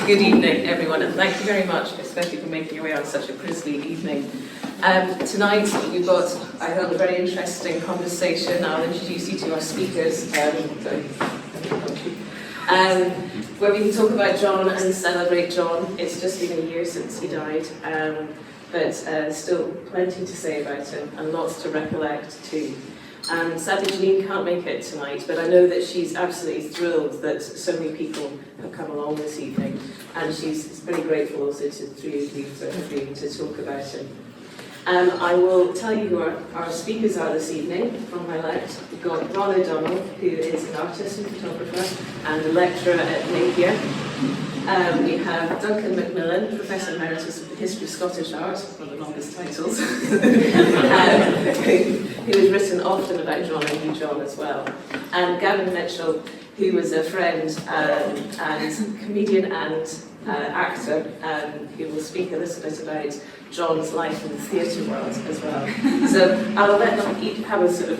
Good evening, everyone, and thank you very much, especially for making your way on such a grisly evening. Tonight, we've got, I hope, a very interesting conversation. I'll introduce you to our speakers, where we can talk about John and celebrate John. It's just been a year since he died, but still plenty to say about him and lots to recollect too. And sadly, Janine can't make it tonight, but I know that she's absolutely thrilled that so many people have come along this evening, and she's very grateful also to the three of you for agreeing to talk about him. I will tell you who our speakers are this evening. From my left, we've got Ron O'Donnell, who is an artist and photographer and a lecturer at Napier. We have Duncan Macmillan, Professor Emeritus of the History of Scottish Art, one of the longest titles, who has written often about John and knew John as well. And Gavin Mitchell, who was a friend and comedian and actor, who will speak a little bit about John's life in the theatre world as well. So I'll let them each have a sort of,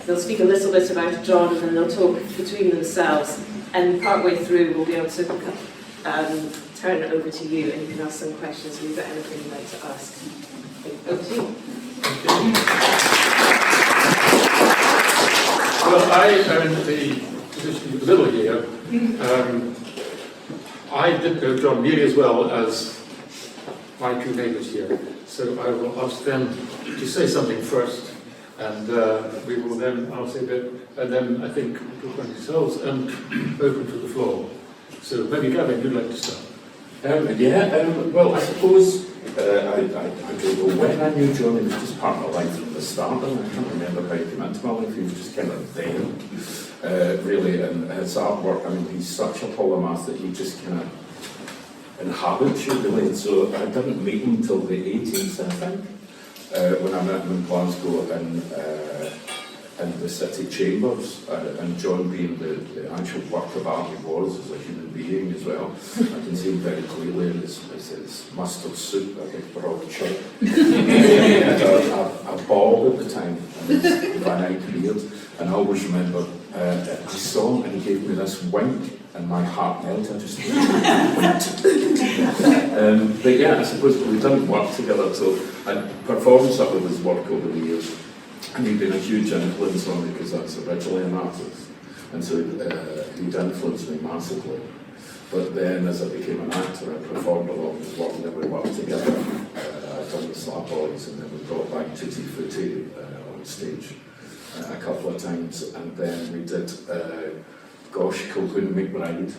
they'll speak a little bit about John and then they'll talk between themselves, and partway through we'll be able to turn it over to you and you can ask some questions if you've got anything you'd like to ask. Over to you. Well, I am in the position of the middle here. I didn't know John nearly as well as my two neighbours here, so I will ask them to say something first, and we will then, I'll say a bit, and then I think talk about yourselves and open to the floor. So maybe Gavin, you'd like to start. Well, I suppose I don't know when I knew John. He was just part of my life from the start, and I can't remember how he came into my life. He was just kind of there, really, and his artwork, I mean, he's such a polymath that he just kind of inhabits you, really. And so I didn't meet him until the 18th, I think, when I met him in Glasgow in the City Chambers, and John being the actual work of art he was as a human being as well. I can see him very clearly in his mustard suit, a big broad shirt. He had a ball at the time, and his van-eyed beard, and I always remember I saw him and he gave me this wink, and my heart melted. I just winked. But yeah, I suppose we didn't work together, so I performed some of his work over the years. And he'd been a huge influence on me because I was originally an artist, and so he'd influenced me massively. But then as I became an actor, I performed a lot of his work, and then we worked together. I'd done the Slap Boys, and then we brought back Tutti Frutti on stage a couple of times, and then we did Colquhoun McBride,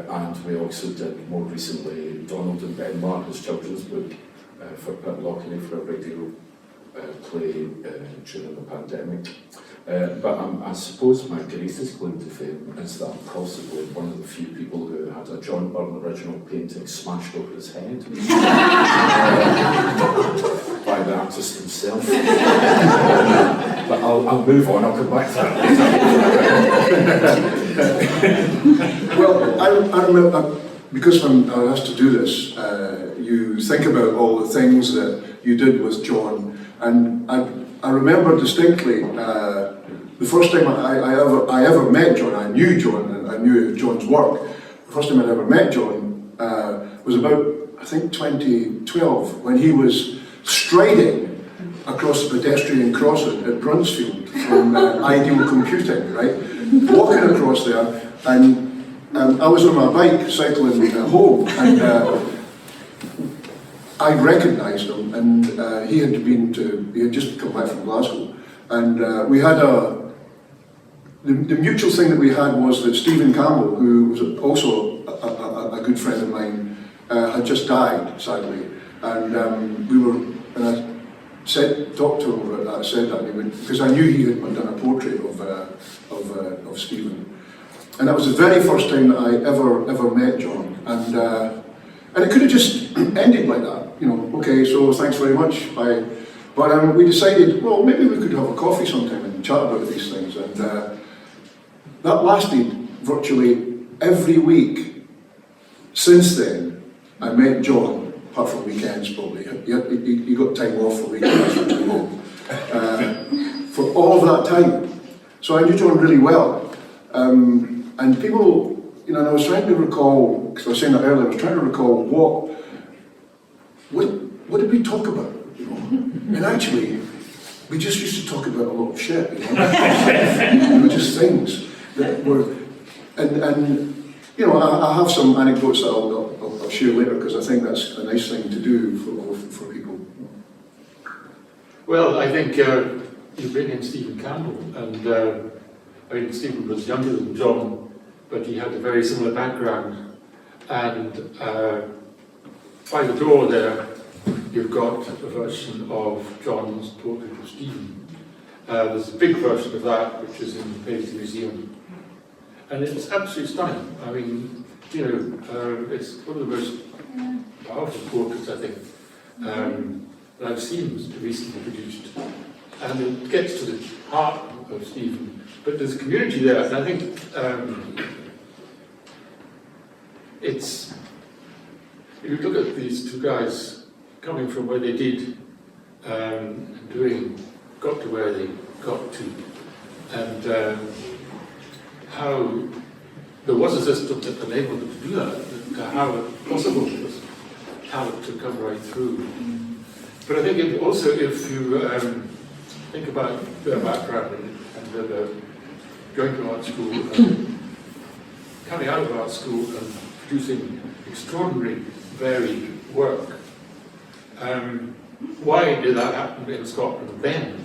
and we also did more recently Donald and Benmar, his children's book, for Pitlochry for a radio play during the pandemic. But I suppose my greatest claim to fame is that I'm possibly one of the few people who had a John Byrne original painting smashed over his head by the artist himself. But I'll move on, I'll come back to that later. Well, I remember, because when I was asked to do this, you think about all the things that you did with John, and I remember distinctly the first time I ever met John. I knew John and I knew John's work. The first time I ever met John was about, I think, 2012, when he was striding across the pedestrian crossing at Brunsfield from Ideal Computing, right? Walking across there, and I was on my bike cycling home, and I recognised him, and he had just come back from Glasgow, and we had the mutual thing that we had was that Stephen Campbell, who was also a good friend of mine, had just died, sadly, and I talked to him about that. I said that, because I knew he had done a portrait of Stephen, and that was the very first time that I ever met John, and it could have just ended like that, okay, so thanks very much, bye. But we decided, well, maybe we could have a coffee sometime and chat about these things, and that lasted virtually every week. Since then, I met John, apart from weekends probably. He got time off for weekends for all of that time. So I knew John really well. And people, and I was trying to recall because I was saying that earlier, I was trying to recall what did we talk about, you know? And actually, we just used to talk about a lot of shit, you know? Just things that were, and you know, I have some anecdotes that I'll share later, because I think that's a nice thing to do for people. Well, I think you bring in Stephen Campbell, and I mean, Stephen was younger than John, but he had a very similar background. And by the door there, you've got a version of John's portrait of Stephen. There's a big version of that, which is in the Paisley Museum. And it's absolutely stunning. I mean, you know, it's one of the most powerful portraits, I think, that I've seen recently produced. And it gets to the heart of Stephen. But there's a community there, and I think it's, if you look at these two guys coming from where they did, got to where they got to, and how there was a system that enabled them to do that, how possible it was talent to come right through. But I think if you think about their background and their going to art school, coming out of art school and producing extraordinary varied work, why did that happen in Scotland then?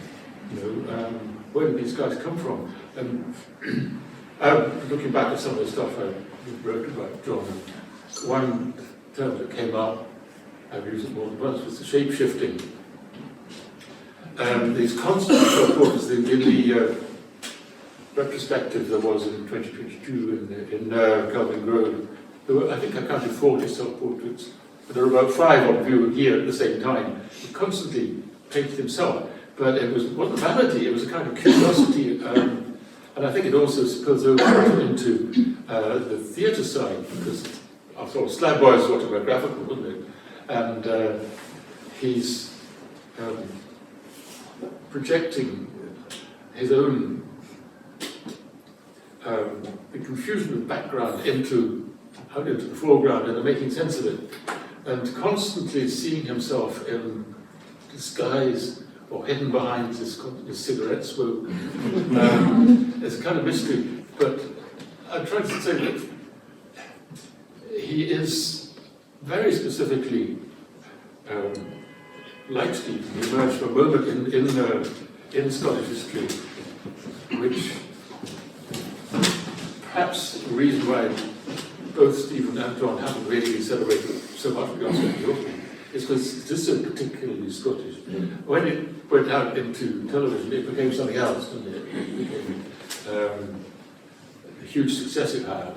You know, where did these guys come from? And looking back at some of the stuff I wrote about John, one term that came up, I've used it more than once, was the shape-shifting. These constant portraits in the retrospective there was in 2022 in Kelvin Grove. There were, I think I counted 40 self-portraits, but there were about 5 on view here at the same time. He constantly painted himself, but it wasn't vanity, it was a kind of curiosity. And I think it also spills over into the theatre side, because after all, Slab Boy is autobiographical, wasn't it? And he's projecting his own the confusion of background out into the foreground and making sense of it, and constantly seeing himself in disguise or hidden behind his cigarette smoke. It's a kind of mystery, but I'm trying to say that he is very specifically like Stephen. He emerged for a moment in Scottish history, which perhaps the reason why both Stephen and John haven't really been celebrated so much with us is because this is particularly Scottish. When it went out into television, it became something else, didn't it? It became a huge success it had.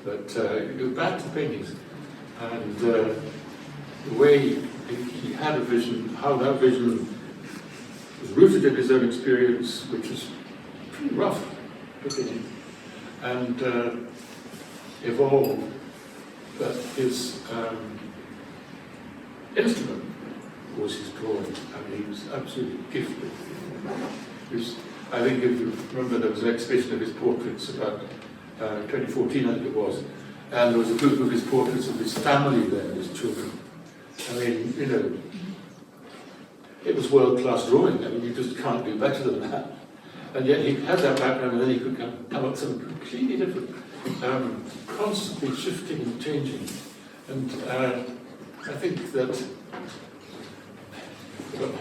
But you go back to the paintings, and the way he had a vision, how that vision was rooted in his own experience, which was pretty rough, and evolved. But his instrument was his drawing. I mean, he was absolutely gifted. I think if you remember, there was an exhibition of his portraits about 2014, I think it was, and there was a group of his portraits of his family there, his children. I mean, you know, it was world-class drawing. I mean, you just can't do better than that. And yet he had that background, and then he could come up with something completely different, constantly shifting and changing. And I think that,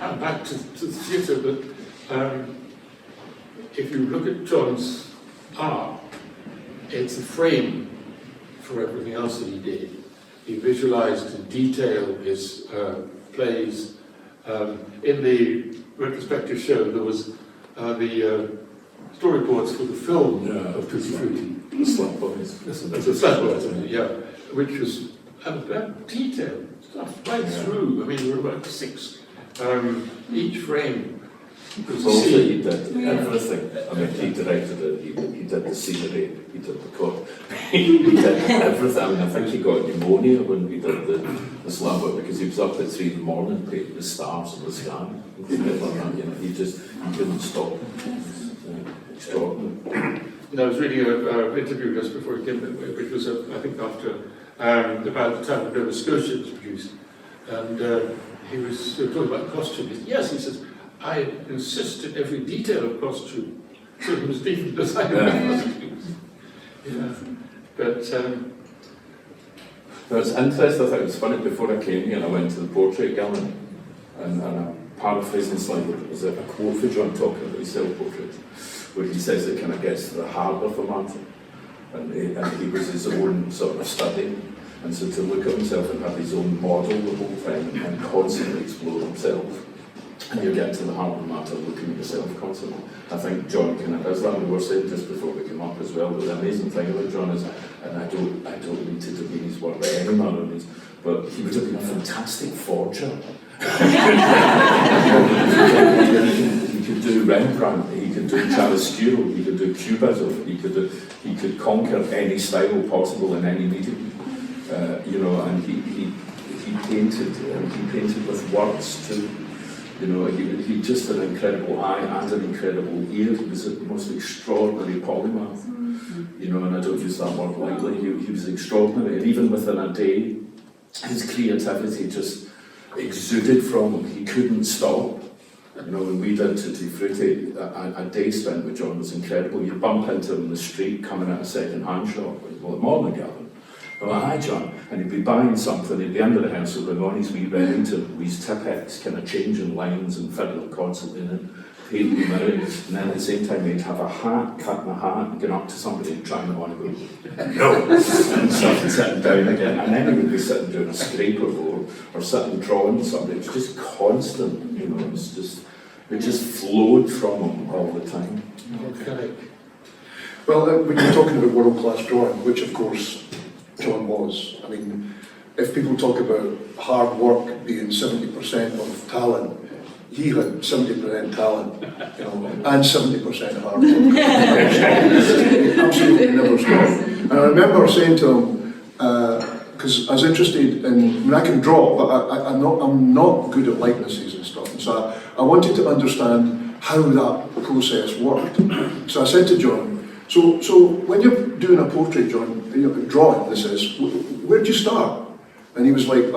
I'll back to the theatre, but if you look at John's art, it's a frame for everything else that he did. He visualized in detail his plays. In the retrospective show, there was the storyboards for the film of Tutti Frutti. The Slab Boys. The Slab Boys, yeah, which was detailed stuff right through. I mean, there were about 6. Each frame. Also, he did everything. I mean, he directed it, he did the scenery, he did the cut, he did everything. I mean, I think he got pneumonia when we did the Slab Boy, because he was up at 3 in the morning painting the stars in the sky. You know, he couldn't stop. Extraordinary. I was reading an interview just before he came, which was, I think, after about the time when Nova Scotia was produced. And he was talking about costume. He said, yes, he says, I insisted every detail of costume. So he was even designing costumes. Yeah. But no, it's interesting. I think it's funny. Before I came here, I went to the portrait gallery, and I'm paraphrasing slightly. There's a quote for John talking about his self-portrait, where he says it kind of gets to the heart of the matter, and he was his own sort of study, and so to look at himself and have his own model the whole time and constantly explore himself. And you get to the heart of the matter looking at yourself constantly. I think John kind of does that. We were saying just before we came up as well, but the amazing thing about John is, and I don't mean to demean his work by any manner of means, but he would have been a fantastic forger. He could do Rembrandt, he could do chiaroscuro, he could do cubism, he could conquer any style possible in any medium. And he painted with words too. He just had an incredible eye and an incredible ear. He was the most extraordinary polymath. And I don't use that word lightly. He was extraordinary, and even within a day, his creativity just exuded from him. He couldn't stop. When we did Tutti Frutti, a day spent with John was incredible. You bump into him in the street coming out of a second-hand shop. Well, morning, Gavin. Well, hi, John. And he'd be buying something at the end of the house, so bring on his wee Remington, with his Tipex, kind of changing lines and fiddling constantly and painting them out. And then at the same time, he'd have a hat, cutting a hat, and going up to somebody and trying to want to go, no! And sitting down again. And then he would be sitting doing a scraper or sitting drawing something. It was just constant, it just flowed from him all the time. okay. Well, when you're talking about world-class drawing, which of course John was. I mean, if people talk about hard work being 70% of talent, he had 70% talent, and 70% hard work. He absolutely never stopped. And I remember saying to him, because I was interested in, I can draw, but I'm not good at likenesses and stuff. And so I wanted to understand how that process worked. So I said to John, so when you're doing a portrait, John, drawing, this is, where'd you start? And he was like,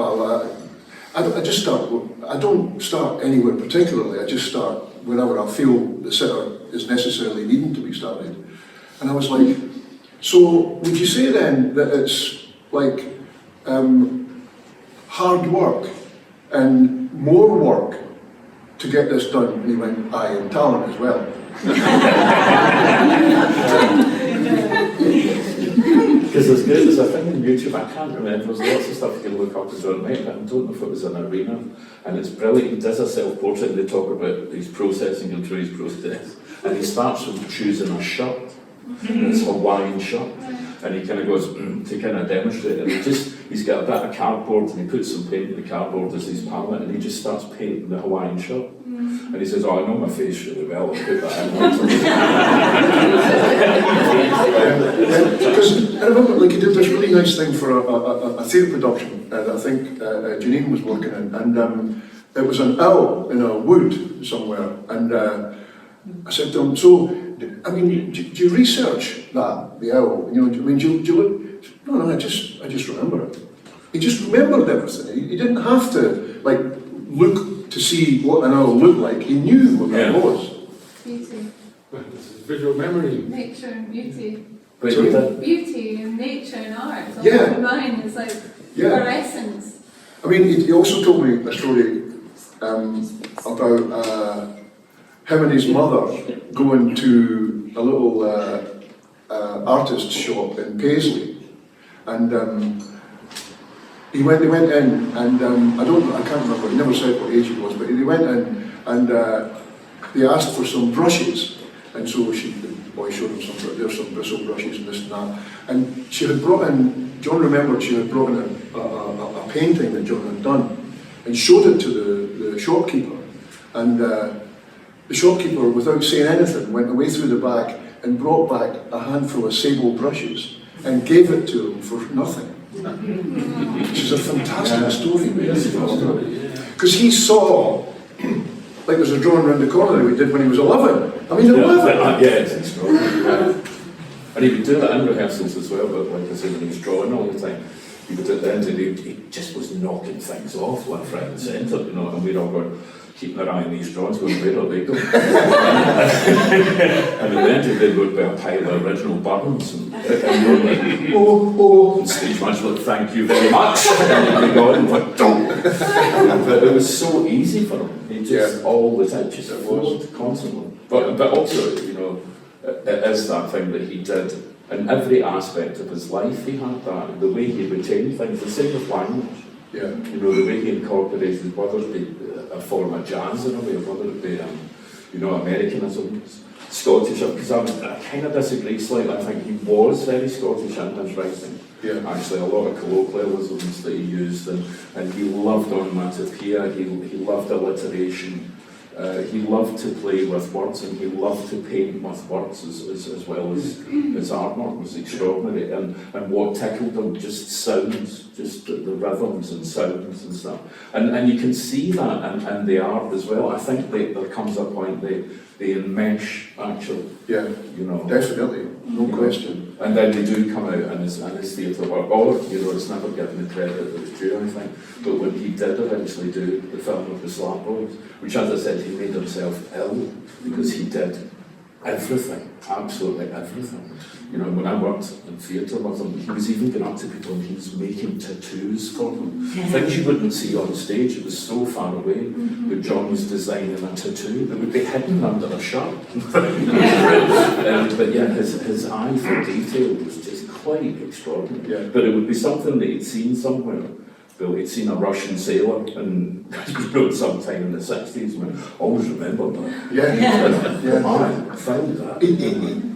I just start, I don't start anywhere particularly, I just start whenever I feel the sitter is necessarily needing to be started. And I was like, so would you say then that it's like hard work and more work to get this done? And he went, aye, and talent as well. Because there's a thing in YouTube, I can't remember, there's lots of stuff you can look up to John Byrne, I don't know if it was an arena, and it's brilliant. He does a self-portrait and they talk about his processing and through his process, and he starts from choosing a shirt, it's a Hawaiian shirt, and he kind of goes to kind of demonstrate it, and he's got a bit of cardboard and he puts some paint in the cardboard as his palette, and he just starts painting the Hawaiian shirt. And he says, I know my face really well, I'll put that in. Because I remember, he did this really nice thing for a theatre production that I think Janine was working in, and it was an owl in a wood somewhere, and I said to him, so, I mean, do you research that, the owl? Do you look? No, I just remember it. He just remembered everything. He didn't have to, look to see what an owl looked like. He knew what that was. Beauty. Well, this is visual memory. Nature and beauty. Beauty and nature and art. It's all Yeah. combined. It's like our essence. I mean, he also told me a story about him and his mother going to a little artist shop in Paisley, and they went in, and I can't remember, he never said what age he was, but they went in and they asked for some brushes, and so the boy showed him there's some bristle brushes and this and that, and she had brought in, John remembered she had brought in a painting that John had done, and showed it to the shopkeeper, and the shopkeeper, without saying anything, went away through the back and brought back a handful of sable brushes, and gave it to him for nothing. Which is a fantastic story, because he saw, there's a drawing around the corner that we did when he was 11. I mean, 11! Yeah, it's extraordinary. And he would do that in rehearsals as well, but like I said, when he was drawing all the time, he would at the end of the day, he just was knocking things off left, right and centre, you know, and we'd all go, keeping our eye on these drawings, going, where are they going? And at the end of the day, there would be a pile of original Byrnes, and we're like, and stage manager would thank you very much, and we go in, but don't. But it was so easy for him, he just all the time, just flowed constantly. But also, you know, it is that thing that he did in every aspect of his life. He had that, the way he retained things, the same with language. Yeah. You know, the way he incorporated, whether it be a form of jazz in a way, or whether it be, you know, Americanisms, Scottish, because I kind of disagree slightly. I think he was very Scottish in his writing. Yeah. Actually, a lot of colloquialisms that he used, and he loved onomatopoeia, he loved alliteration. He loved to play with words, and he loved to paint with words as well as his artwork was extraordinary. And what tickled him, just sounds, just the rhythms and sounds and stuff. And you can see that in the art as well. I think there comes a point they enmesh, actually. Yeah, you know. definitely, no question. And then they do come out in his theatre work. Or, you know, it's never given the credit that it's due, I think. But when he did eventually do the film of the Slap Boys, which, as I said, he made himself ill because he did everything, absolutely everything. You know, when I worked in theatre with him, he was even going up to people and he was making tattoos for them. Things you wouldn't see on stage, it was so far away. But John was designing a tattoo that would be hidden under a shirt. But yeah, his eye for detail was just quite extraordinary. Yeah. But it would be something that he'd seen somewhere. Bill, he'd seen a Russian sailor and sometime in the 60s, and always remembered that. Yeah. I found that.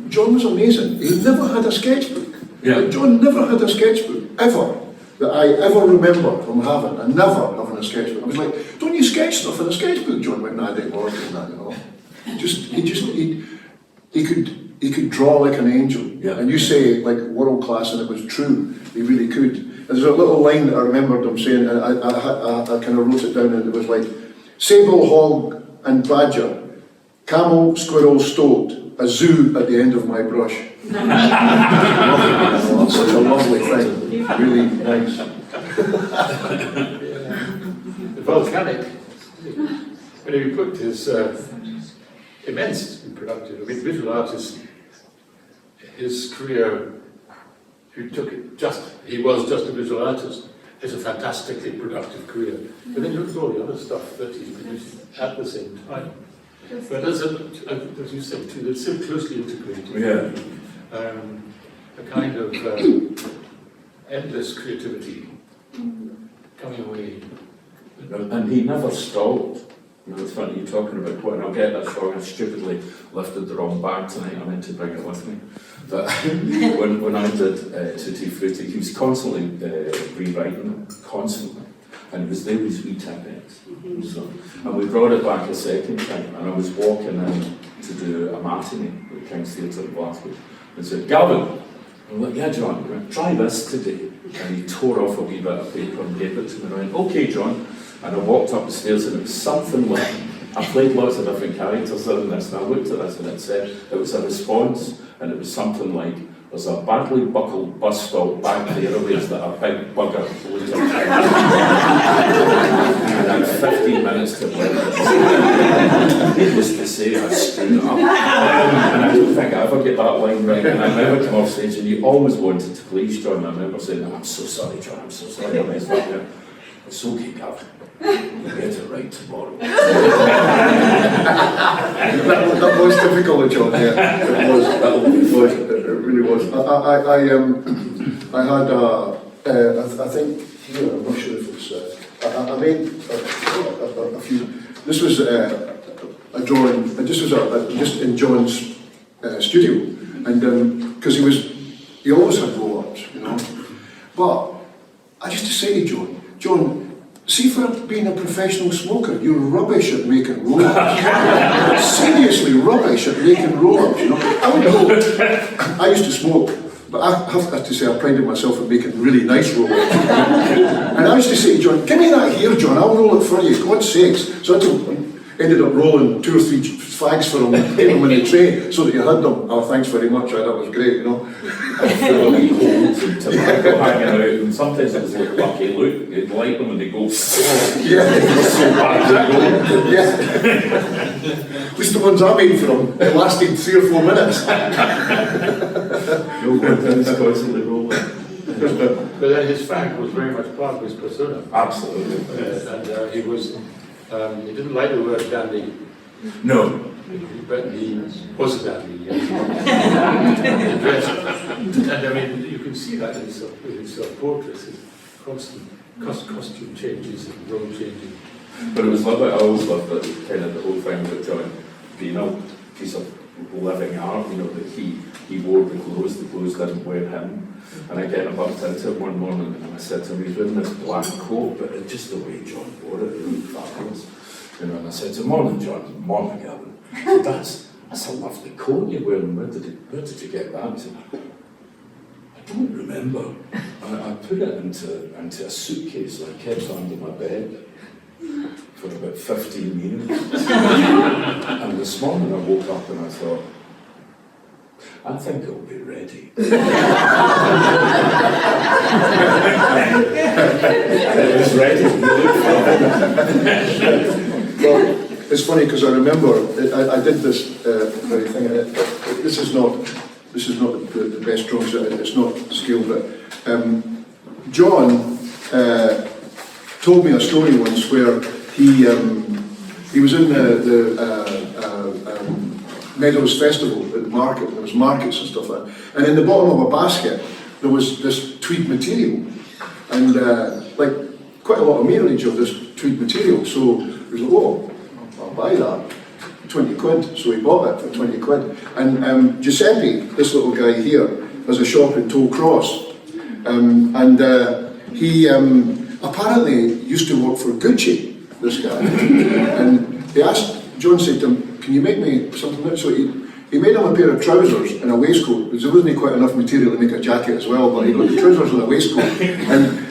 John was amazing. He never had a sketchbook. Yeah. John never had a sketchbook, ever, that I ever remember from having, and never having a sketchbook. I was like, don't you sketch stuff in a sketchbook? John went, nah, I didn't bother doing that, you know. He could draw like an angel. Yeah. And you say, like, world class, and it was true. He really could. There's a little line that I remembered him saying, and I kind of wrote it down, and it was like, sable, hog, and badger, camel, squirrel, stoat, a zoo at the end of my brush. It's such a lovely thing, really nice. The volcanic, when he put his immensely productive, I mean, visual artist, his career, he was just a visual artist. It's a fantastically productive career. But then you look at all the other stuff that he's producing at the same time. But as you said too, they're so closely integrated. Yeah. A kind of endless creativity coming away. And he never stopped. You know, it's funny you're talking about what, and I'll get that wrong. I stupidly lifted the wrong bag tonight. I meant to bring it with me. But when I did Tutti Frutti, he was constantly rewriting it, constantly. And it was there with his wee tippets. So, and we brought it back a second time, and I was walking in to do a matinee at King's Theatre in Glasgow. And said, Gavin, I'm like, yeah, John, try this today. And he tore off a wee bit of paper and gave it to me. And I went, okay, John. And I walked up the stairs, and it was something like, I played lots of different characters in this, and I looked at this, and it said, it was a response, and it was something like, there's a badly buckled bus stop back there, areas that a big bugger looked at. And I had 15 minutes to play this. Needless to say, I screwed up. And I don't think I ever get that line right. And I remember coming off stage, and you always wanted to please John. I remember saying, I'm so sorry, John, I'm so sorry. I messed up there. It's okay, Gavin. We'll get it right tomorrow. that was difficult, John. Yeah, it was. It really was. I had I think here. I'm not sure if it's. I made a few. This was a drawing. This was just in John's studio, and because he always had roll-ups, you know. But I used to say to John, see, for being a professional smoker, you're rubbish at making roll-ups. Seriously rubbish at making roll-ups, you know. I used to smoke, but I have to say I prided myself at making really nice roll-ups. And I used to say to John, give me that here, John, I'll roll it for you, God's sakes. So I told him, ended up rolling 2 or 3 fags for him, gave him in the tray so that you had them. Oh, thanks very much, that was great, you know. Full of holes and tobacco hanging out, and sometimes it was like Lucky Luke, you'd light them and they go, Yeah. so bad they go. Yeah. At least the ones I made for him, it lasted 3 or 4 minutes. No contents constantly rolling. But then his fag was very much part of his persona. Absolutely. And he was, he didn't like the word dandy, No. but he was a dandy. Yes. And I mean, you can see that in his self-portraits, his constant costume changes and role changing. But it was lovely, I always loved that kind of the whole thing about John being a piece of living art, you know, that he wore the clothes didn't wear him. And again, I bumped into him one morning and I said to him, he's wearing this black coat, but it's just the way John wore it, it looked fabulous. You know, and I said to him, morning John, morning Gavin. I said, that's a lovely coat you're wearing, where did you get that? He said, I don't remember. I put it into a suitcase that I kept under my bed for about 15 years. And this morning I woke up and I thought, I think it'll be ready. And it was ready. Well, it's funny because I remember I did this very thing. This is not the best drawings. It's not skill, but John told me a story once where he was in the Meadows Festival at the market. There was markets and stuff like that. And in the bottom of a basket there was this tweed material, and like quite a lot of meterage of this tweed material. So he was like, oh, I'll buy that. 20 quid. So he bought it for 20 quid. And Giuseppe, this little guy here, has a shop in Toll Cross. He apparently used to work for Gucci, this guy. And he asked, John said to him, can you make me something? So he made him a pair of trousers and a waistcoat, because there wasn't quite enough material to make a jacket as well, but he got the trousers and a waistcoat.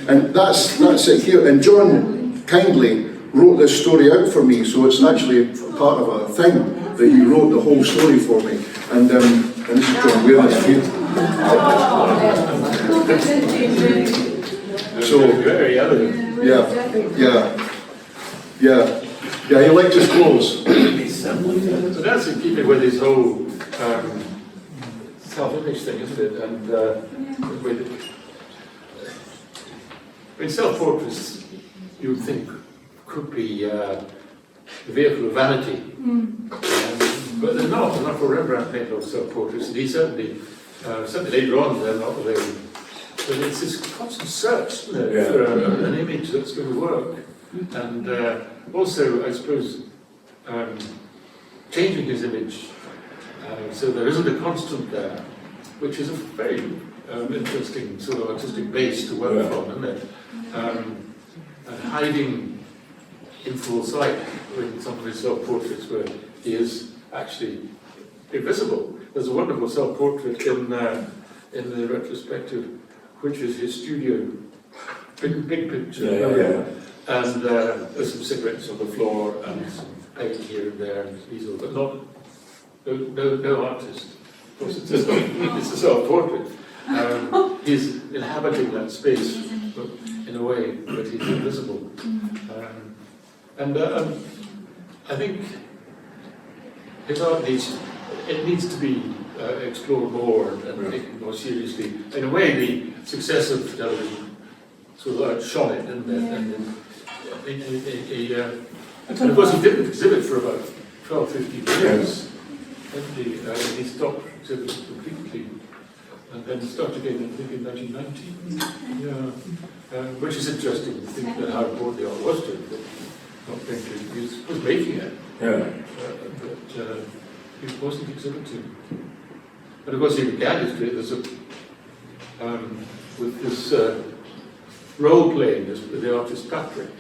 And that's it here. And John kindly wrote this story out for me, so it's actually part of a thing that he wrote the whole story for me. And this is John wearing it here. So, Very elegant. yeah, he liked his clothes. So that's in keeping with his whole self-image thing, isn't it? And with self-portraits, you would think could be the vehicle of vanity, but they're not. They're not for Rembrandt painted on self-portraits, and he certainly later on they're not available. But it's this constant search, isn't it, for an image that's going to work, and also, I suppose, changing his image, so there isn't a constant there, which is a very interesting sort of artistic base to work from, isn't it? And hiding in full sight in some of his self-portraits where he is actually invisible. There's a wonderful self-portrait in the retrospective, which is his studio, big picture. And there's some cigarettes on the floor and some paint here and there and easel, but no artist. Of course, it's a self-portrait. He's inhabiting that space in a way, but he's invisible. I think his art needs to be explored more and taken more seriously. In a way, the success of television sort of shone it, didn't it? And of course, he didn't exhibit for about 12, 15 years. He stopped exhibiting completely, and then started again, I think, in 1990. Which is interesting to think that how important the art was to him. Not going to, he was making it, but he wasn't exhibiting. And of course, he began his career with this role playing with the artist Patrick.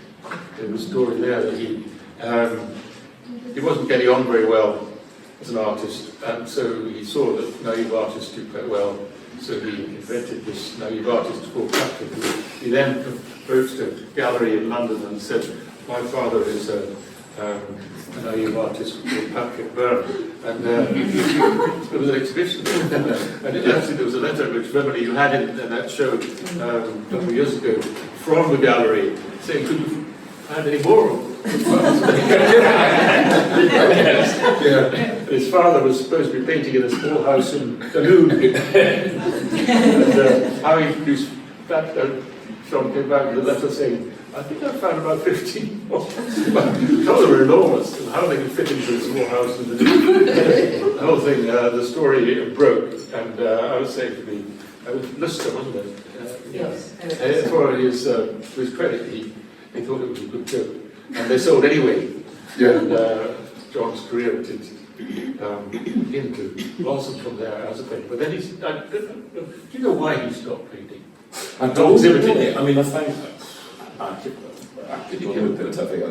There was a story there that he wasn't getting on very well as an artist, and so he saw that naive artists do quite well. So he invented this naive artist called Patrick, who he then approached a gallery in London and said, my father is a I know you've artist called Patrick Byrne, and there was an exhibition, and actually there was a letter which remember you had in that show a couple of years ago from the gallery saying, could you add any more of them? His father was supposed to be painting in a small house in Canoon, and how he produced that. John came back with a letter saying, I think I found about 15 more. Those were enormous, and how they could fit into a small house. And the whole thing, the story broke, and I was saying to me, it was Lister, wasn't it? Yes. And for his credit, he thought it was a good joke. And they sold anyway. Yeah. And John's career did begin to blossom from there as a painter. But then do you know why he stopped painting? I don't really. I mean, I think I could look at it, I think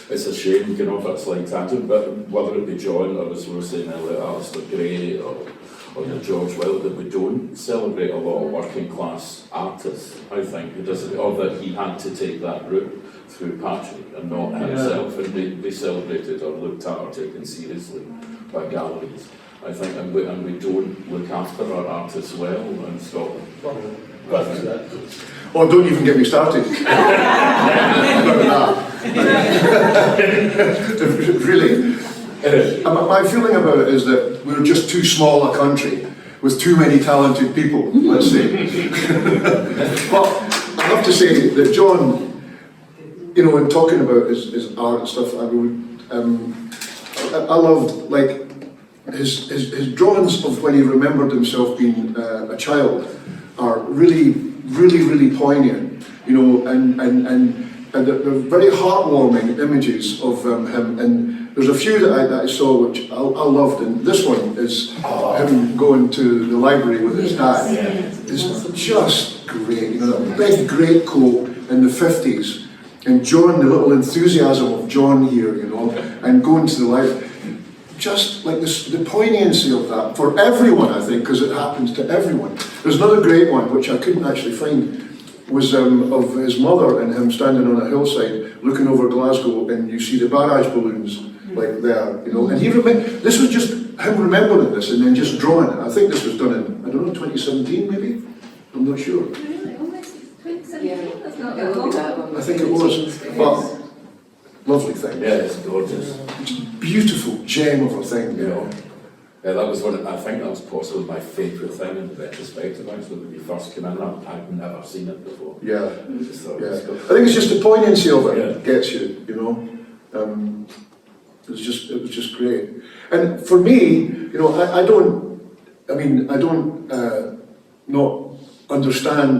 it's a shame, you know, if it's like that, but whether it be John or as we were saying earlier, Alistair Gray or George Wilde, that we don't celebrate a lot of working class artists, I think, or that he had to take that route through Patrick and not himself, and be celebrated or looked at or taken seriously by galleries. I think, and we don't look after our artists well in Scotland. Oh, don't even get me started. Really. My feeling about it is that we're just too small a country with too many talented people, let's say. But I have to say that John, you know, in talking about his art and stuff, I loved, like, his drawings of when he remembered himself being a child are really poignant, you know, and they're very heartwarming images of him. And there's a few that I saw which I loved, and this one is him going to the library with his dad. It's just great, you know, that big great coat in the 50s, and John, the little enthusiasm of John here, you know, and going to the library. Just like this, the poignancy of that for everyone, I think, because it happens to everyone. There's another great one which I couldn't actually find, was of his mother and him standing on a hillside looking over Glasgow, and you see the barrage balloons like there, you know. And this was just him remembering this and then just drawing it. I think this was done in, I don't know, 2017 maybe. I'm not sure. Really? Almost 2017? Yeah. That's not It will be that that long. one. I think it was, but lovely thing. Yeah, it's gorgeous. It's a beautiful gem of a thing, you know. Yeah, that was I think that was possibly my favourite thing in retrospective, actually, when we first came in. I'd never seen it before. Yeah. I just thought it Yeah, was I good. think it's just the poignancy of it Yeah. gets you, you know. It was just great. And for me, you know, I don't not understand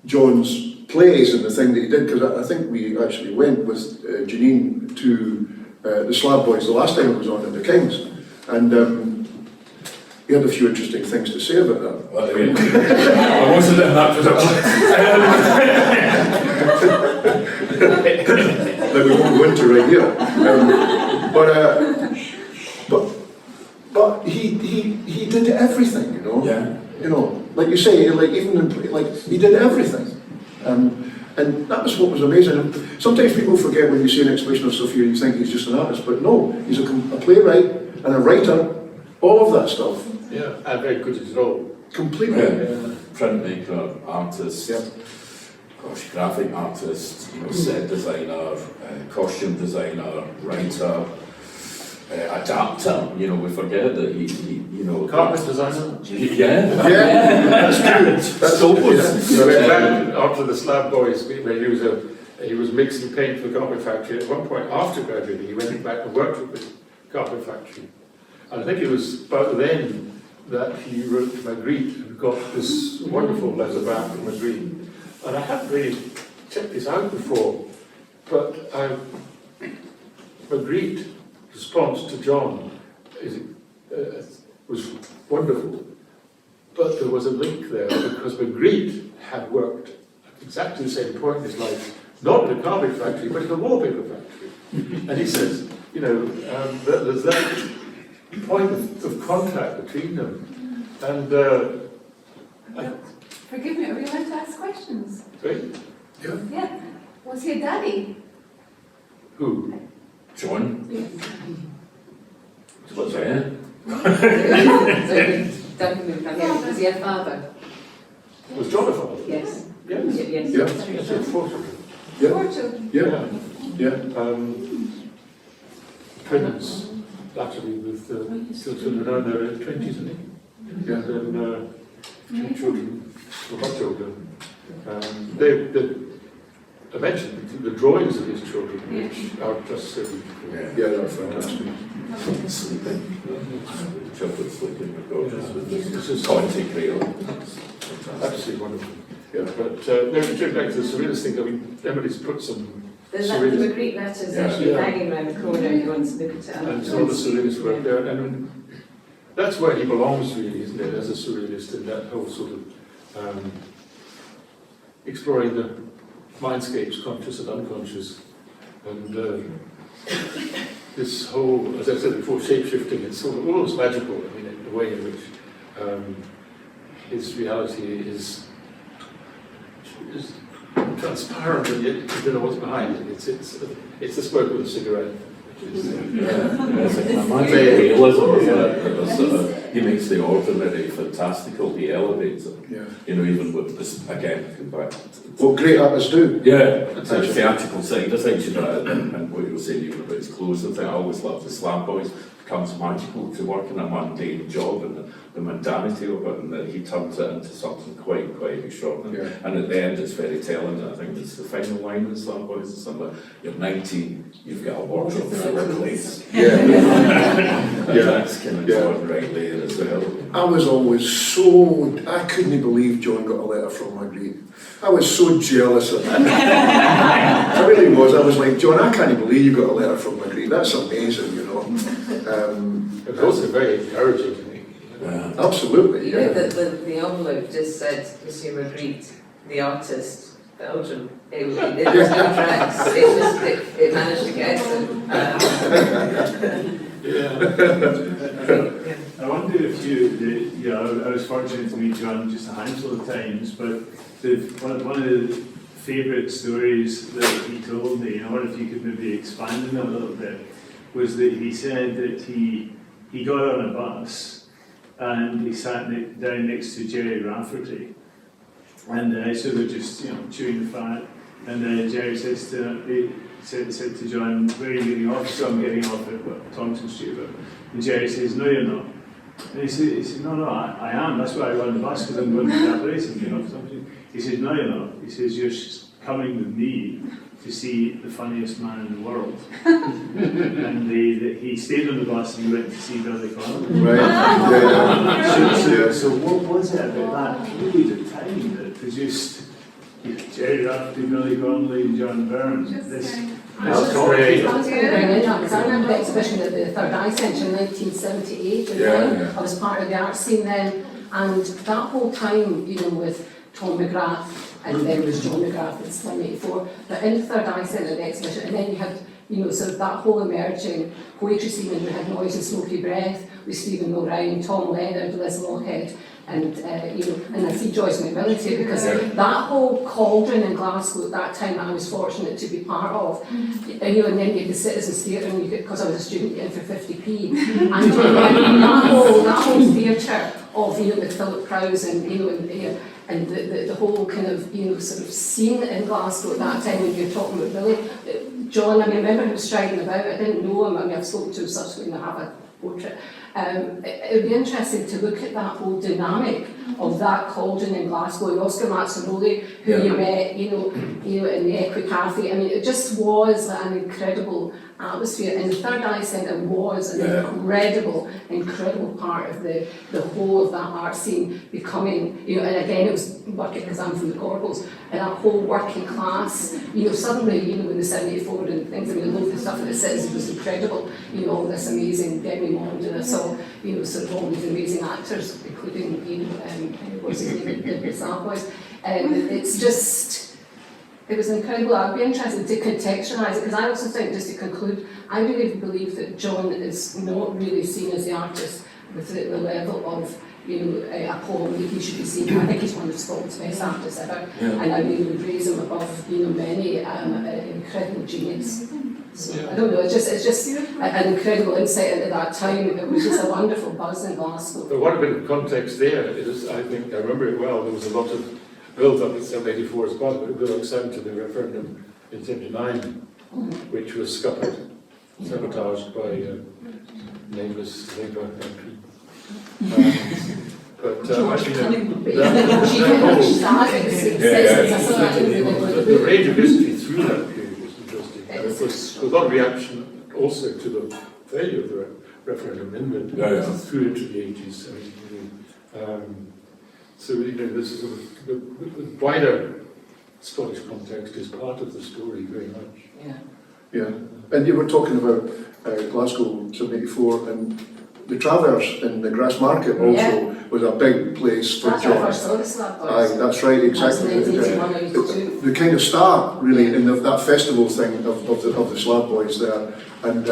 John's plays and the thing that he did, because I think we actually went with Janine to the Slab Boys the last time it was on at the King's, and he had a few interesting things to say about that. Well, I wasn't in that production. That we won't go into right here. But he did everything, you know. Yeah. You know, like you say, like even in, like he did everything, and that was what was amazing. And sometimes people forget when you see an exhibition of Sophia, you think he's just an artist, but no, he's a playwright and a writer, all of that stuff. Yeah, and very good at his role. Completely. Yeah. Printmaker, artist, gosh, graphic artist, you know, set designer, costume designer, writer, adapter. You know, we forget that he you know, Carpet designer. Yeah, That's true. That's so good. So Yeah. back after the Slab Boys, where he was mixing paint for the Carpet Factory. At one point, after graduating, he went back and worked with the Carpet Factory. And I think it was about then that he wrote to Magritte and got this wonderful letter back from Magritte. And I hadn't really checked this out before, but Magritte's response to John was wonderful. But there was a link there, because Magritte had worked at exactly the same point in his life, not in a carpet factory, but in a wallpaper factory. And he says, you know, there's that point of contact between them. And Forgive me, are we allowed to ask questions? great. Yeah. Was he a daddy? Who? John? What's that? Duncan Macmillan, was he a father? Was John a father? Yes. Yes. Yes. Yeah. Yes, of course. Yeah. 4 children. Yeah, yeah. Twins, actually, with still children around their 20s, I think. Yeah. And then two children, or much older. I mentioned the drawings of his children, which are just so beautiful. Yeah. Yeah, that's fantastic. Sleeping. Children sleeping, my daughters. It's just Conte Creole. Fantastic. absolutely wonderful. Yeah. But no, to get back to the surrealist thing, I mean, Emily's put some There's that surrealist, the Greek letters Yeah. actually Yeah. hanging around the corner if you want to look at it. and some of the surrealist work there, and that's where he belongs really, isn't it, as a surrealist, in that whole sort of exploring the mindscapes, conscious and unconscious, and this whole, as I said before, shape-shifting, it's sort of almost magical, I mean, in the way in which his reality is transparent, and yet you don't know what's behind it. It's the smoke with a cigarette. My realism is that he makes the ordinary fantastical, he elevates it. Yeah. You know, even with this, again, going back to What great artists do. yeah, it's a theatrical side of things, you know, and what you were saying even about his clothes and thing, I always loved the Slam Boys. It becomes magical to work in a mundane job and the mundanity of it, and that he turns it into something quite extraordinary. Yeah. And at the end, it's very telling. I think it's the final line in Slam Boys is something like, you're 19, you've got a wardrobe full of clothes. Yeah. And Yeah. that's kind of Yeah. John right there as well. I was always so, I couldn't believe John got a letter from Marguerite. I was so jealous of that. I really was. I was like, John, I can't believe you got a letter from Marguerite. That's amazing, you know. It was also very encouraging to me. Absolutely, You know yeah. that the envelope just said Monsieur Magritte, the artist, Belgium. There was no tracks. It managed to get them. Yeah. I wonder if I was fortunate to meet John just a handful of times, but one of the favourite stories that he told me, and I wonder if you could maybe expand on that a little bit, was that he said that he got on a bus and he sat down next to Jerry Rafferty, and so they're just chewing the fat, and Jerry says said to John, "Where are you getting off?" So I'm getting off at Thompson Street. And Jerry says, "No, you're not." And he said, "No, I am. That's why I run the bus, because I'm going to that place and get off something." He says, "No, you're not." He says, "You're coming with me to see the funniest man in the world." And he stayed on the bus and he went to see Billy Connolly. Right. Yeah. So what was it about that period of time that produced Jerry Rafferty, Billy Connolly, and John Byrne? That's great. I was going to bring in that because I remember the exhibition at the Third Eye Centre in 1978 and Yeah. I was part of the art scene then, and that whole time, with Tom McGrath and then there was John McGrath in 1984, but in the Third Eye Centre, the exhibition, and then you had sort of that whole emerging poetry scene, and we had Noise and Smoky Breath with Stephen O'Ryan, Tom Leonard, Liz Moorhead, and and I see Joyce McMillan too, because that whole cauldron in Glasgow at that time I was fortunate to be part of, and then you had the Citizens Theatre, and because I was a student, in for 50p, and that whole theatre of with Philip Prowse and and the whole kind of sort of scene in Glasgow at that time when you're talking about Billy. John, I remember him striding about. I didn't know him. I've spoken to him subsequently. I have a portrait. It would be interesting to look at that whole dynamic of that cauldron in Glasgow, and Oscar Mazzaroli, who you met, in the Equi Cafe. I mean, it just was an incredible atmosphere, and the Third Eye Centre was an incredible part of the whole of that art scene becoming, and again it was working, because I'm from the Gorbals, and that whole working class, suddenly, with the 74 and things, I mean, a lot of the stuff at the Citizens was incredible, all this amazing demi-monde, and I saw, sort of all these amazing actors, including, what's his name, the Slam Boys, and it's just, it was incredible. I'd be interested to contextualise it, because I also think, just to conclude, I really believe that John is not really seen as the artist with the level of a poem that he should be seen. I think he's one of Scotland's best artists ever, and I really would raise him above many incredible genius. So I don't know, it's just an incredible insight into that time. It was just a wonderful buzz in Glasgow. But one bit of context there is, I think, I remember it well, there was a lot of build-up in 784 as well, but it got to the referendum in 79, which was scuppered, sabotaged by nameless Labour MP. But the range of history through that period was interesting. And of course, there was a lot of reaction also to the failure of the referendum in through into the 80s. So this is the wider Scottish context is part of the story very much. Yeah, and you were talking about Glasgow 784, and the Traverse in the Grassmarket also was a big place for That's John. our first Slab Boys. Aye, that's right, exactly. That's 1981, The kind of start, really, in that festival thing of the Slab Boys there. And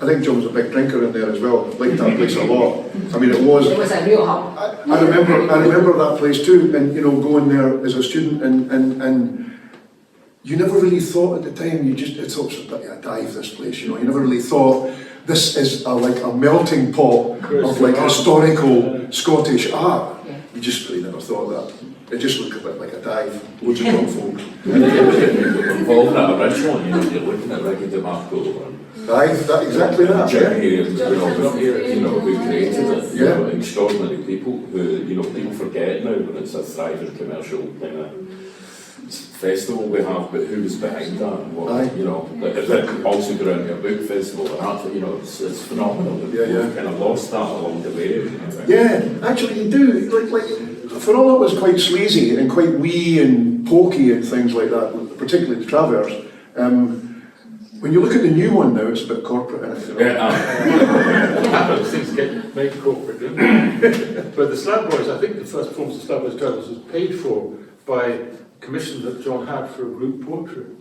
I think John was a big drinker in there as well. Liked that place a lot. I mean, it was a real hub. I remember that place too, and going there as a student, and you never really thought at the time. It thought it was a dive, this place. You never really thought this is like a melting pot of like historical Scottish art. You just really never thought that. It just looked a bit like a dive. Loads of young folk. And involved that originally, you're looking at Ricky DeMarco and Exactly that. Jerry, we created it. Extraordinary people who, people forget now when it's a thriving commercial kind of festival we have, but who was behind that and what, that also grew into a book festival and that, it's phenomenal. We've kind of lost that along the way. Yeah, actually you do. Like, for all it was quite sleazy and quite wee and pokey and things like that, particularly the Traverse, when you look at the new one now, it's a bit corporate, isn't it? Things get made corporate, don't they? But the Slab Boys, I think the first performance of Slab Boys Travels was paid for by a commission that John had for a group portrait.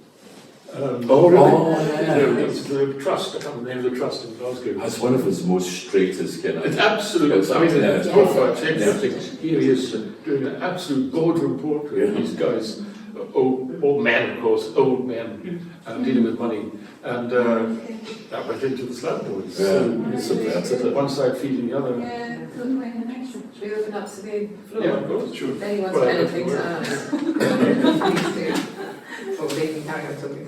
Really? It was the trust, I can't remember the name of the trust in Glasgow. That's one of his most straightest kind of... It's absolute, I mean, it's profile change. Here he is doing an absolute boardroom portrait of these guys, old men, of course, old men, dealing with money. And that went into the Slab Boys. So one side feeding the other. Yeah, should we open up to the floor? Yeah, of course, sure. If anyone's got anything to ask. Please do. Or they can carry on talking.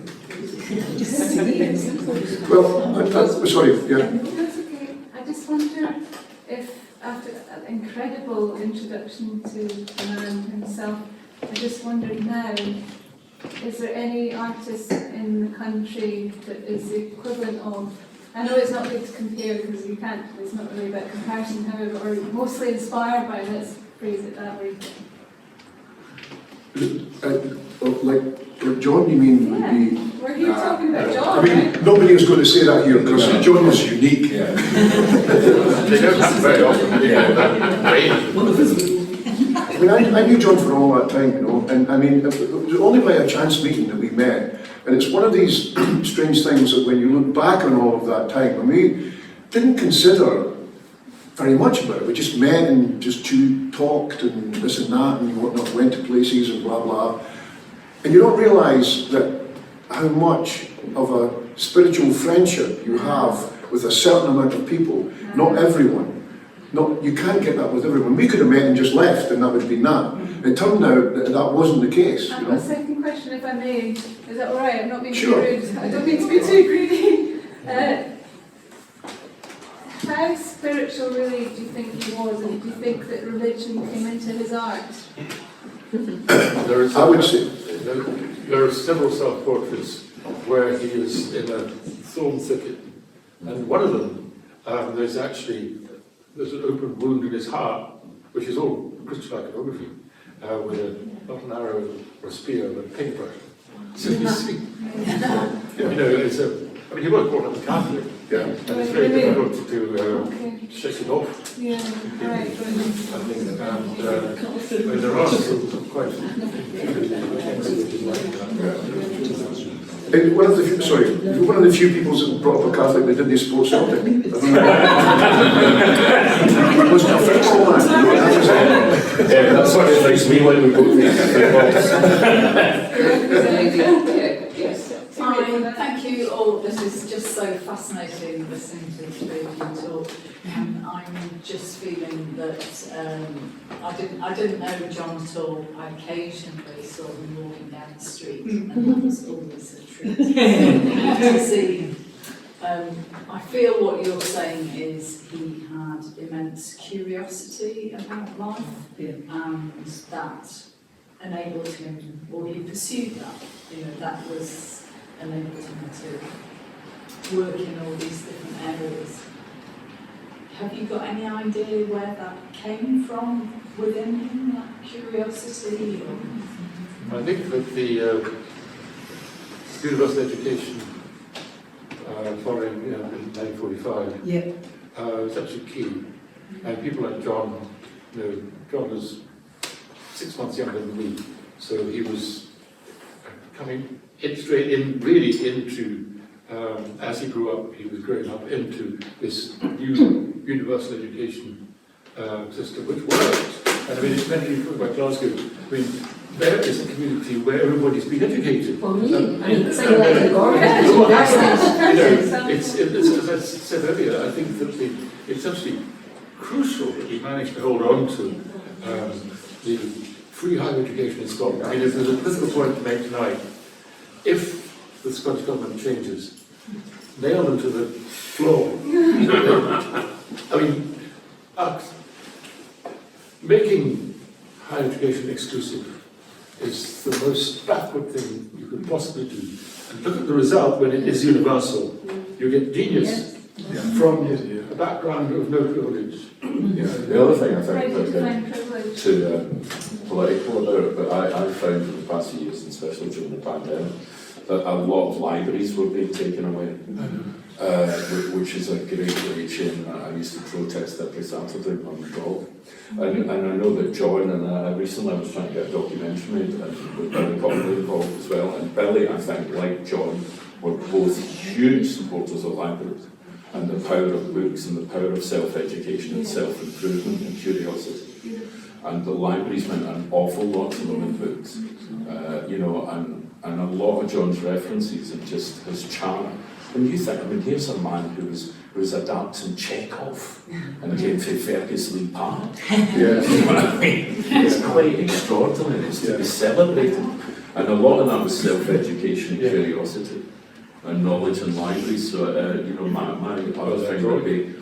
Well, sorry, yeah. That's okay. I just wonder if, after an incredible introduction to the man himself, I just wondered now, is there any artist in the country that is the equivalent of, I know it's not good to compare because you can't, it's not really about comparison, however, or mostly inspired by, let's phrase it that way. Like John, you mean? Yeah, we're here talking about John, I mean, right? nobody is going to say that here because John is unique. Yeah. They don't happen very often. I mean, I knew John for all that time, and I mean, it was only by a chance meeting that we met, and it's one of these strange things that when you look back on all of that time, and we didn't consider very much about it. We just met and just talked and this and that and whatnot, went to places and blah blah. And you don't realise that how much of a spiritual friendship you have with a certain amount of people. Not everyone. You can't get that with everyone. We could have met and just left and that would have been that. It turned out that that wasn't the case. I've got a second question, if I may. Is that all right? I'm not being Sure. too rude. I don't mean to be too greedy. How spiritual really do you think he was, and do you think that religion came into his art? I would say. There are several self-portraits where he is in a thorn thicket, and one of them, there's an open wound in his heart, which is all Christian iconography, with not an arrow or a spear, but a paintbrush. So you see, I mean, he was brought up Catholic, and it's very difficult to shake it off. Yeah, right. I think, and there are still quite a few like that. One of the few, sorry, one of the few people that brought up a Catholic that didn't support Celtic. It wasn't a football man. Yeah, that sort of things me when we go to Yes. Hi, thank you all. This is just so fascinating listening to the three of you talk. I'm just feeling that I didn't know John at all. I occasionally saw him walking down the street, and that was always a treat to see him. I feel what you're saying is he had immense curiosity about life, and that enabled him, or he pursued that. That was enabled him to work in all these different areas. Have you got any idea where that came from within him, that curiosity? I think that the universal education following in 1945 was actually key. And people like John, John was 6 months younger than me, so he was coming straight in, really into, as he grew up, he was growing up into this new universal education system, which worked. And I mean, it's when you talk about Glasgow, I mean, there is a community where everybody's been educated. For me, it's like the government. As I said earlier, I think that it's absolutely crucial that we manage to hold on to the free higher education in Scotland. I mean, if there's a political point to make tonight, if the Scottish Government changes, nail them to the floor. I mean, making higher education exclusive is the most backward thing you could possibly do. And look at the result when it is universal. You get genius from a background of no privilege. The other thing I think Right, privilege. to political about it, but I found in the past few years, and especially during the pandemic, that a lot of libraries were being taken away, which is a great shame. I used to protest every Saturday on the dog. And I know that John and I recently was trying to get a documentary made with Billy Connolly involved as well. And Billy, I think, like John, were both huge supporters of libraries and the power of books and the power of self-education and self-improvement and curiosity. And the libraries meant an awful lot to them in books, and a lot of John's references and just his charm. When you think, I mean, here's a man who was adapting Chekhov and came to Fergus Lee Park. You know what I mean? It's quite extraordinary. It's to be celebrated. And a lot of that was self-education and curiosity and knowledge and libraries. So, my other thing would be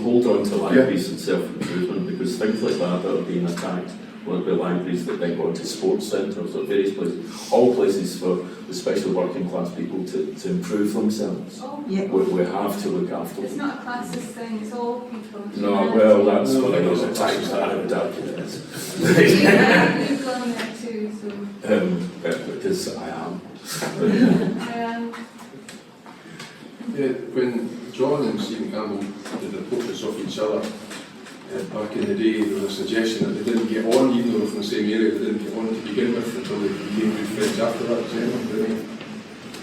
hold on to libraries and self-improvement, because things like that are being attacked. Will it be libraries that then go into sports centres or various places, all places for especially working class people to improve themselves. We have to look after them. It's not a classist thing, it's all people. No, well, that's one of those times that I would argue it is. You've gone there too, so. Because I am. When John and Stephen Campbell did the portraits of each other, back in the day, there was a suggestion that they didn't get on, even though they were from the same area, they didn't get on to begin with until they became good friends after that.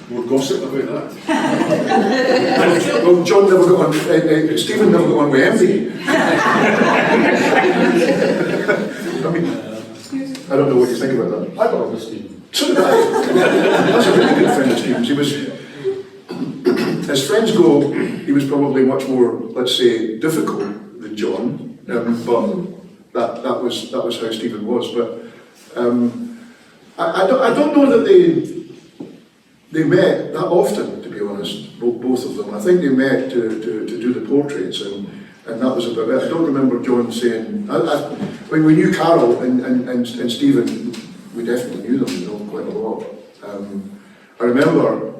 More gossip about that. Well, John never got on, Stephen never got on with MD. I mean, I don't know what you think about that. I got on with Stephen. So did I. That's a really good friend of Stephen's. As friends go, he was probably much more, let's say, difficult than John. But that was how Stephen was. But I don't know that they met that often, to be honest. Both of them. I think they met to do the portraits, and that was about it. I don't remember John saying. When we knew Carol and Stephen, we definitely knew them. Quite a lot. I remember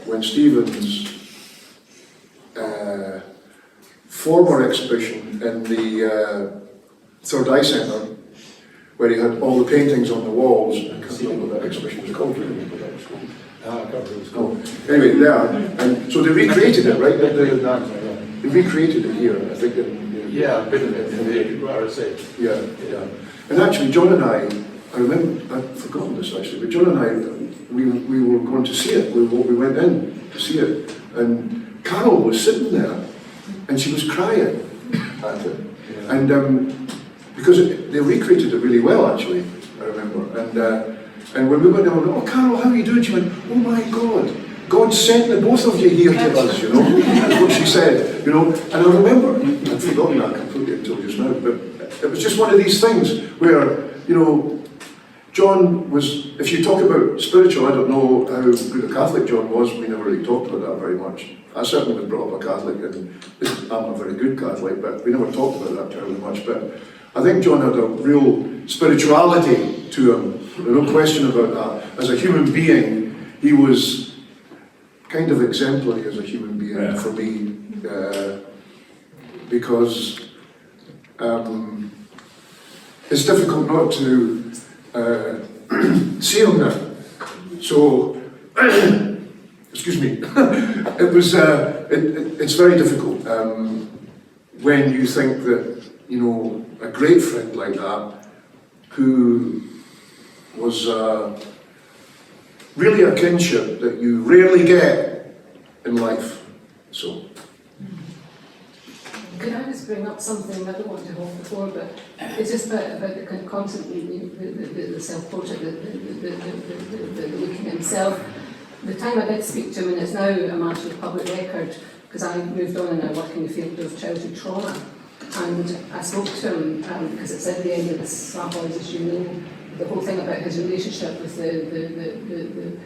when Stephen's former exhibition in the Third Eye Centre, where he had all the paintings on the walls. I can't remember what that exhibition was called. Anyway, there, and so they recreated it, right? They recreated it here, I think. Yeah, a bit of it in the RSA. Yeah. And actually, John and I remember, I've forgotten this actually, but John and I we were going to see it. We went in to see it, and Carol was sitting there, and she was crying at it. And because they recreated it really well, actually, I remember. And when we went down, oh, Carol, how are you doing? She went, oh my God, God sent the both of you here to us, you know. That's what she said, you know. And I remember, I'd forgotten that completely until just now, but it was just one of these things where, you know, John was, if you talk about spiritual, I don't know how good a Catholic John was, we never really talked about that very much. I certainly was brought up a Catholic, and I'm a very good Catholic, but we never talked about that terribly much. But I think John had a real spirituality to him, there's no question about that. As a human being, he was kind of exemplary as a human being for me, because it's difficult not to see him now. So, excuse me, it was, it's very difficult when you think that, you know, a great friend like that, who was really a kinship that you rarely get in life. So. Could I just bring up something I don't want to hold before, but it's just about the kind of constantly the self-portrait, the looking at himself. The time I did speak to him, and it's now a matter of public record, because I moved on and I work in the field of childhood trauma, and I spoke to him because it's at the end of the Savoys, as you know, the whole thing about his relationship with the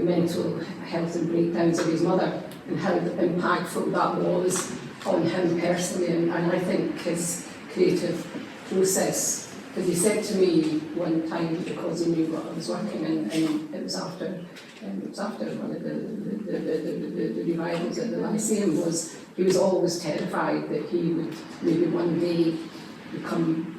mental health and breakdowns of his mother, and how impactful that was on him personally, and I think his creative process, because he said to me one time, because he knew what I was working, and it was after one of the revivals at the Lyceum, was he was always terrified that he would maybe one day become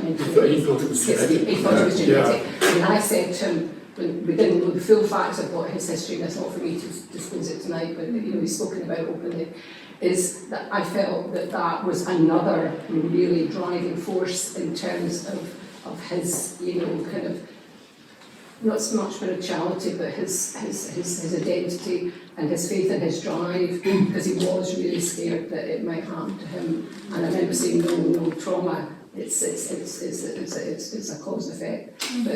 mentally. He thought it was genetic. He thought it was genetic. And I said to him, when we didn't know the full facts of what his history, and it's not for me to disclose it tonight, but you know, he's spoken about openly, is that I felt that that was another really driving force in terms of his, you know, kind of, not so much spirituality, but his identity and his faith and his drive, because he was really scared that it might happen to him. And I remember saying, no, trauma, it's a cause and effect. But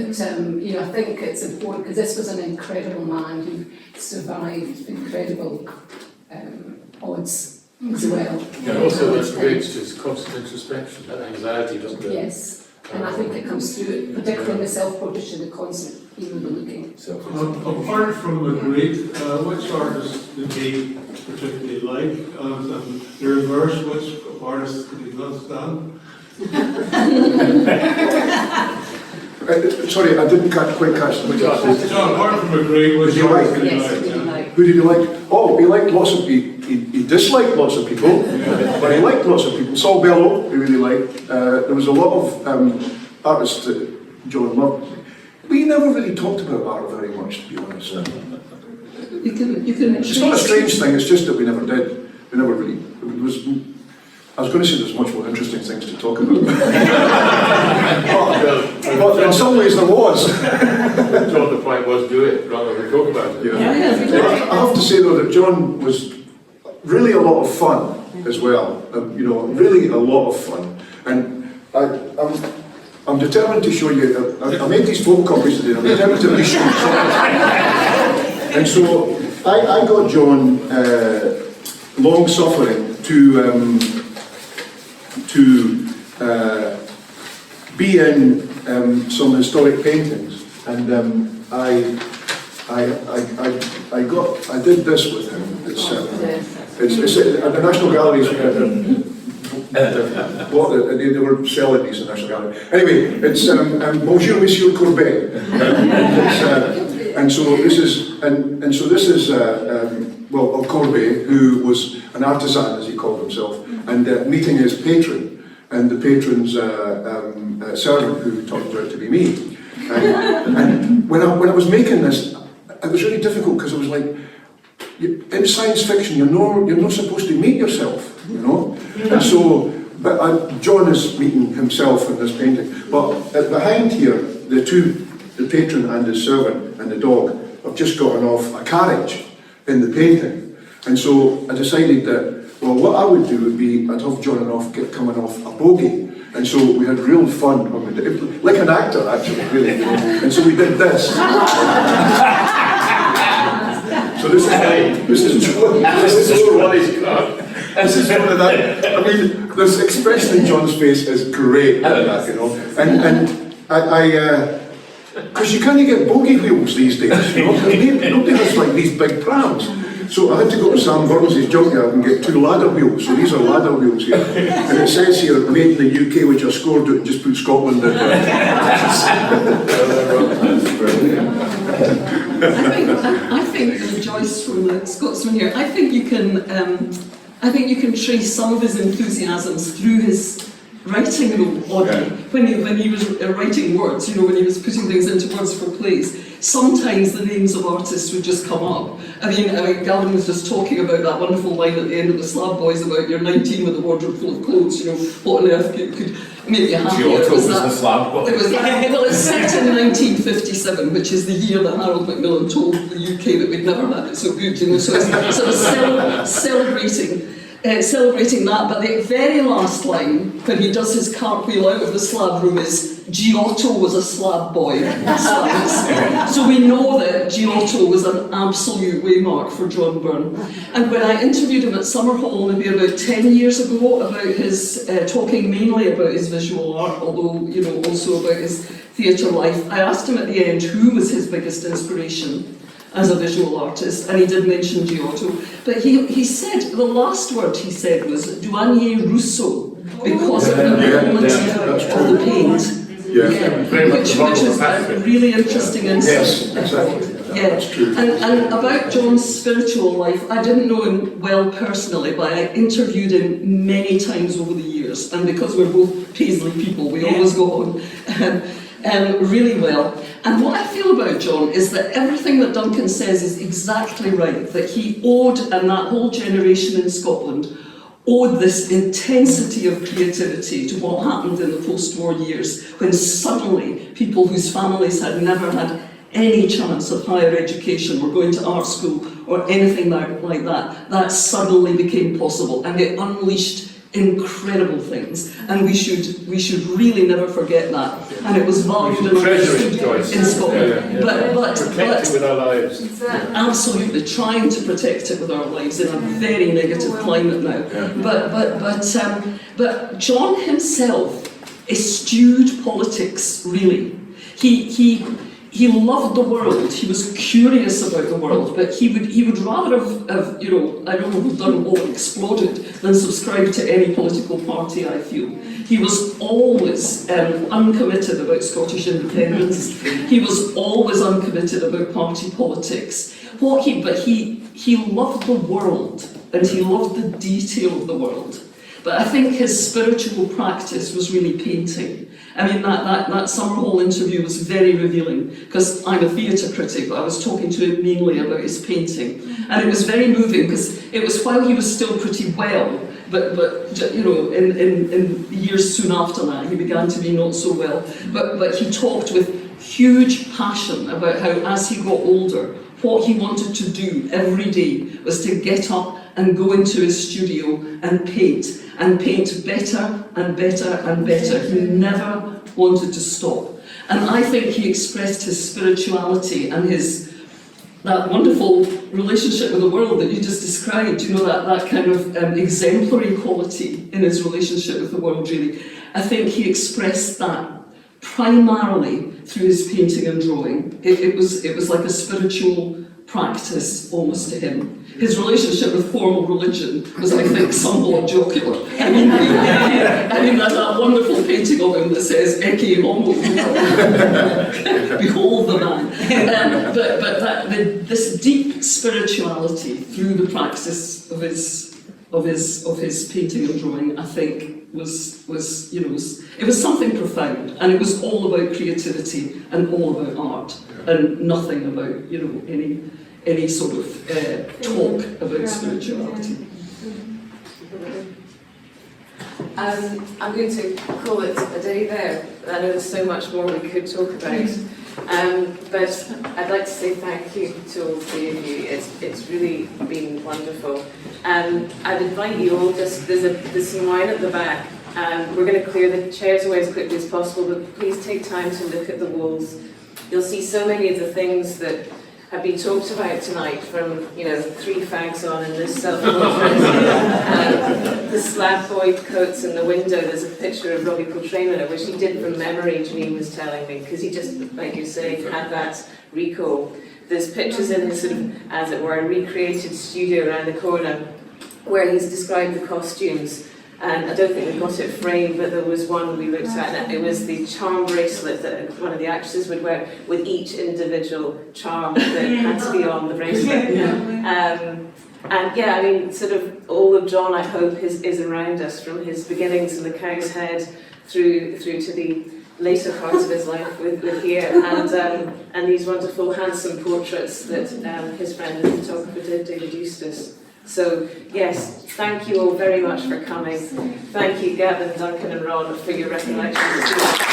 you know, I think it's important, because this was an incredible man who survived incredible odds as well. And also that creates this constant introspection, that anxiety, doesn't it? Yes, and I think it comes through, particularly in the self-portraiture, the constant, you know, the looking. Apart from the great, which artists did he particularly like? And the reverse, which artists did he not stand? Sorry, I didn't quite catch the question. John, apart from the great, which artists did he like? Who did he like? Oh, he liked lots of people. He disliked lots of people, but he liked lots of people. Saul Bellow, he really liked. There was a lot of artists that John loved. We never really talked about art very much, to be honest. You can It's not a strange thing, it's just that we never did. We never really, I was going to say there's much more interesting things to talk about. But in some ways there was. John, the point was do it rather than talk about it. Yeah. I have to say though that John was really a lot of fun as well. You know, really a lot of fun. And I'm determined to show you, I made these photocopies today, I'm determined to reshoot some. And so I got John long suffering to be in some historic paintings, and I did this with him. It's at the National Galleries. They were selling these at the National Gallery. Anyway, it's Bonjour Monsieur Courbet, and so this is well, Courbet, who was an artisan, as he called himself, and meeting his patron, and the patron's servant, who turned out to be me. And when I was making this, it was really difficult, because it was like, in science fiction, you're not supposed to meet yourself, you know. And so, but John is meeting himself in this painting. But behind here, the the patron and his servant and the dog have just gotten off a carriage in the painting. And so I decided that, well, what I would do would be, I'd have John and off coming off a bogey. And so we had real fun when we did it, like an actor actually, really. And so we did this. So this is one of that. I mean, this expression in John's face is great, you know. And because you can't get bogey wheels these days, you know. Nobody has like these big prams. So I had to go to Sam Burns' junkyard and get 2 ladder wheels. So these are ladder wheels here. And it says here, made in the UK, which I scored it and just put Scotland in there. I think Joyce from the Scotsman here, I think you can trace some of his enthusiasms through his writing oddly. When he was writing words, you know, when he was putting things into words for plays, sometimes the names of artists would just come up. I mean, Gavin was just talking about that wonderful line at the end of the Slab Boys about you're 19 with a wardrobe full of clothes, you know, what on earth could make you happy? Giotto was the Slab Boy. It was that, well, it's set in 1957, which is the year that Harold Macmillan told the UK that we'd never had it so good, you know, so it's sort of celebrating that, but the very last line, when he does his cartwheel out of the slab room, is Giotto was a slab boy. So we know that Giotto was an absolute waymark for John Byrne. And when I interviewed him at Summerhall maybe about 10 years ago about his, talking mainly about his visual art, although, you know, also about his theatre life, I asked him at the end who was his biggest inspiration as a visual artist, and he did mention Giotto. But he said, the last word he said was douanier Rousseau, because of the movement of the paint. Which was a really interesting insight. Yes, exactly. That's true. And about John's spiritual life, I didn't know him well personally, but I interviewed him many times over the years, and because we're both Paisley people, we always go on really well. And what I feel about John is that everything that Duncan says is exactly right, that he owed, and that whole generation in Scotland, owed this intensity of creativity to what happened in the post-war years, when suddenly people whose families had never had any chance of higher education or going to art school or anything like that suddenly became possible, and it unleashed incredible things, and we should really never forget that. And it was valued and understood in Scotland. But protect it with our lives. Absolutely, trying to protect it with our lives in a very negative climate now. But John himself eschewed politics, really. He loved the world, he was curious about the world, but he would rather have you know, I don't know who've done what exploded than subscribe to any political party, I feel. He was always uncommitted about Scottish independence. He was always uncommitted about party politics. But he loved the world, and he loved the detail of the world. But I think his spiritual practice was really painting. I mean, that Summerhall interview was very revealing, because I'm a theatre critic, but I was talking to him mainly about his painting. And it was very moving, because it was while he was still pretty well, but you know, in years soon after that, he began to be not so well. But he talked with huge passion about how, as he got older, what he wanted to do every day was to get up and go into his studio and paint better and better and better. He never wanted to stop. And I think he expressed his spirituality and that wonderful relationship with the world that you just described, you know, that kind of exemplary quality in his relationship with the world, really. I think he expressed that primarily through his painting and drawing. It was like a spiritual practice almost to him. His relationship with formal religion was, I think, somewhat jocular. I mean, there's that wonderful painting of him that says, Ecce homo, behold the man. But this deep spirituality through the practice of his painting and drawing, I think, was you know, it was something profound, and it was all about creativity and all about art, and nothing about, you know, any sort of talk about spirituality. I'm going to call it a day there. I know there's so much more we could talk about. But I'd like to say thank you to all three of you. It's really been wonderful. I'd invite you all, there's some wine at the back. We're going to clear the chairs away as quickly as possible, but please take time to look at the walls. You'll see so many of the things that have been talked about tonight, from 3 fags on and this self-portrait, the slab boy coats in the window. There's a picture of Robbie Coltrane, which he did from memory, Janine was telling me, because he just, like you say, had that recall. There's pictures in his sort of, as it were, recreated studio around the corner, where he's described the costumes. And I don't think we got it framed, but there was one we looked at, and it was the charm bracelet that one of the actresses would wear with each individual charm that had to be on the bracelet. And yeah, I mean, sort of all of John, I hope, is around us, from his beginnings in the Cow's Head through to the later parts of his life with here, and these wonderful, handsome portraits that his friend and photographer did, David Eustace. So, yes, thank you all very much for coming. Thank you, Gavin, Duncan and Ron, for your recollections.